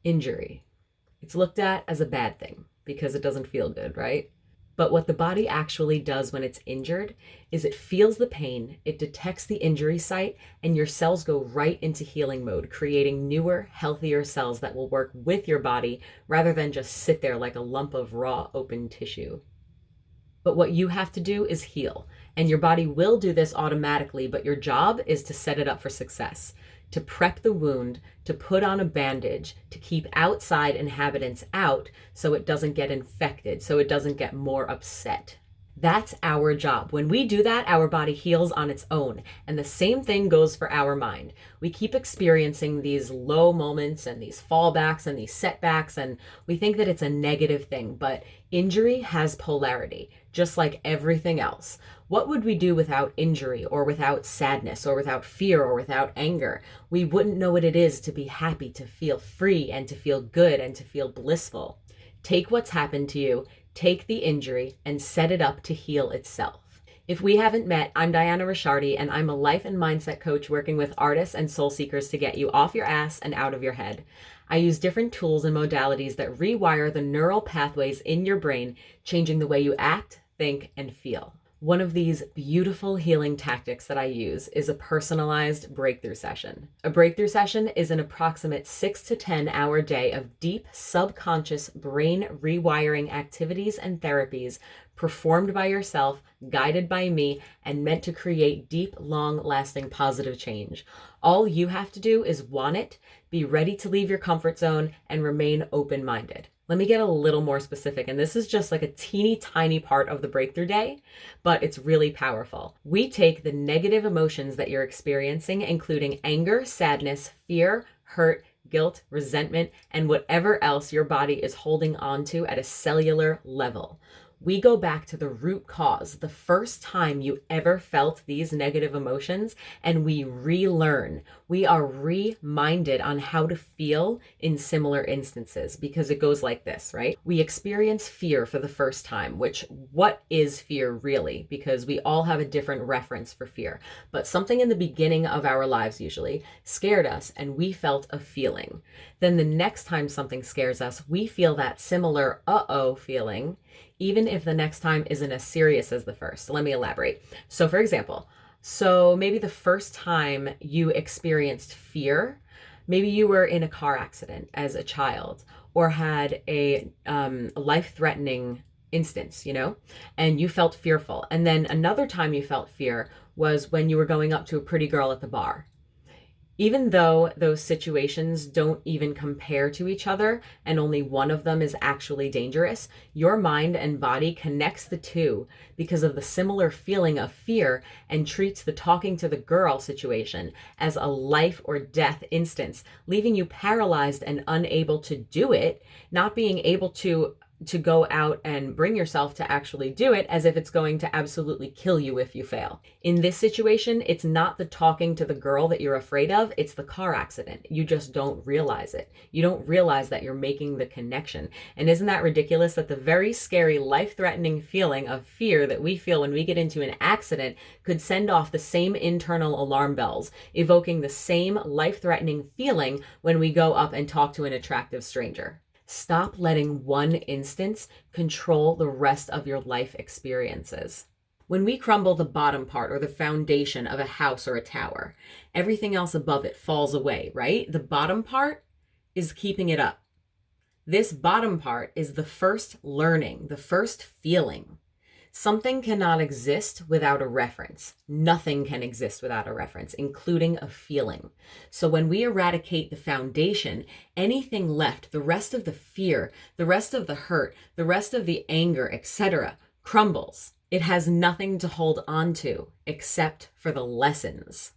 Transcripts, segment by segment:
Injury. It's looked at as a bad thing because it doesn't feel good, right? But what the body actually does when it's injured is it feels the pain, it detects the injury site, and your cells go right into healing mode, creating newer, healthier cells that will work with your body rather than just sit there like a lump of raw, open tissue. But what you have to do is heal. And your body will do this automatically, but your job is to set it up for success, to prep the wound, to put on a bandage, to keep outside inhabitants out so it doesn't get infected, so it doesn't get more upset. That's our job. When we do that, our body heals on its own. And the same thing goes for our mind. We keep experiencing these low moments and these fallbacks and these setbacks, and we think that it's a negative thing, but injury has polarity, just like everything else. What would we do without injury or without sadness or without fear or without anger? We wouldn't know what it is to be happy, to feel free and to feel good and to feel blissful. Take what's happened to you, take the injury, and set it up to heal itself. If we haven't met, I'm Diana Ricciardi, and I'm a life and mindset coach working with artists and soul seekers to get you off your ass and out of your head. I use different tools and modalities that rewire the neural pathways in your brain, changing the way you act, think, and feel. One of these beautiful healing tactics that I use is a personalized breakthrough session. A breakthrough session is an approximate 6 to 10 hour day of deep subconscious brain rewiring activities and therapies performed by yourself, guided by me, and meant to create deep, long-lasting positive change. All you have to do is want it, be ready to leave your comfort zone, and remain open-minded. Let me get a little more specific, and this is just like a teeny tiny part of the breakthrough day, but it's really powerful. We take the negative emotions that you're experiencing, including anger, sadness, fear, hurt, guilt, resentment, and whatever else your body is holding on to at a cellular level. We go back to the root cause, the first time you ever felt these negative emotions, and we relearn. We are reminded on how to feel in similar instances, because it goes like this, right? We experience fear for the first time, which what is fear really? Because we all have a different reference for fear. But something in the beginning of our lives usually scared us, and we felt a feeling. Then the next time something scares us, we feel that similar uh-oh feeling, even if the next time isn't as serious as the first. So let me elaborate. So for example, maybe the first time you experienced fear, maybe you were in a car accident as a child or had a life-threatening instance, and you felt fearful. And then another time you felt fear was when you were going up to a pretty girl at the bar. Even though those situations don't even compare to each other and only one of them is actually dangerous, your mind and body connects the two because of the similar feeling of fear and treats the talking to the girl situation as a life or death instance, leaving you paralyzed and unable to do it, not being able to go out and bring yourself to actually do it, as if it's going to absolutely kill you if you fail. In this situation, it's not the talking to the girl that you're afraid of, it's the car accident. You just don't realize it. You don't realize that you're making the connection. And isn't that ridiculous that the very scary, life-threatening feeling of fear that we feel when we get into an accident could send off the same internal alarm bells, evoking the same life-threatening feeling when we go up and talk to an attractive stranger? Stop letting one instance control the rest of your life experiences. When we crumble the bottom part or the foundation of a house or a tower, everything else above it falls away, right? The bottom part is keeping it up. This bottom part is the first learning, the first feeling. Something cannot exist without a reference. Nothing can exist without a reference, including a feeling. So when we eradicate the foundation, anything left, the rest of the fear, the rest of the hurt, the rest of the anger, etc., crumbles. It has nothing to hold on to except for the lessons.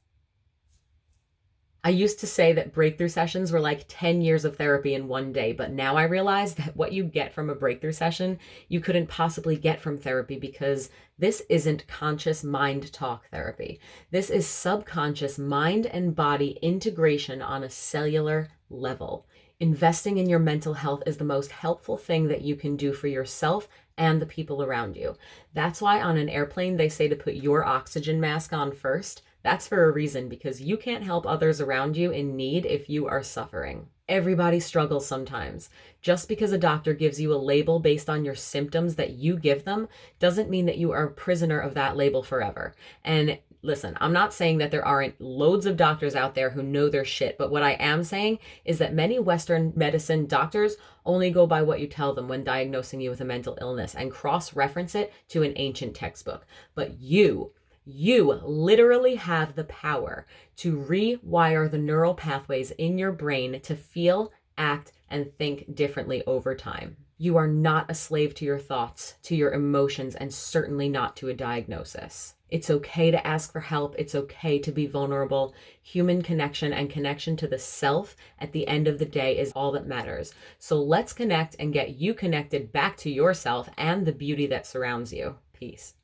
I used to say that breakthrough sessions were like 10 years of therapy in one day, but now I realize that what you get from a breakthrough session, you couldn't possibly get from therapy, because this isn't conscious mind talk therapy. This is subconscious mind and body integration on a cellular level. Investing in your mental health is the most helpful thing that you can do for yourself and the people around you. That's why on an airplane, they say to put your oxygen mask on first. That's for a reason, because you can't help others around you in need if you are suffering. Everybody struggles sometimes. Just because a doctor gives you a label based on your symptoms that you give them doesn't mean that you are a prisoner of that label forever. And listen, I'm not saying that there aren't loads of doctors out there who know their shit, but what I am saying is that many Western medicine doctors only go by what you tell them when diagnosing you with a mental illness and cross-reference it to an ancient textbook. But you literally have the power to rewire the neural pathways in your brain to feel, act, and think differently over time. You are not a slave to your thoughts, to your emotions, and certainly not to a diagnosis. It's okay to ask for help. It's okay to be vulnerable. Human connection and connection to the self at the end of the day is all that matters. So let's connect and get you connected back to yourself and the beauty that surrounds you. Peace.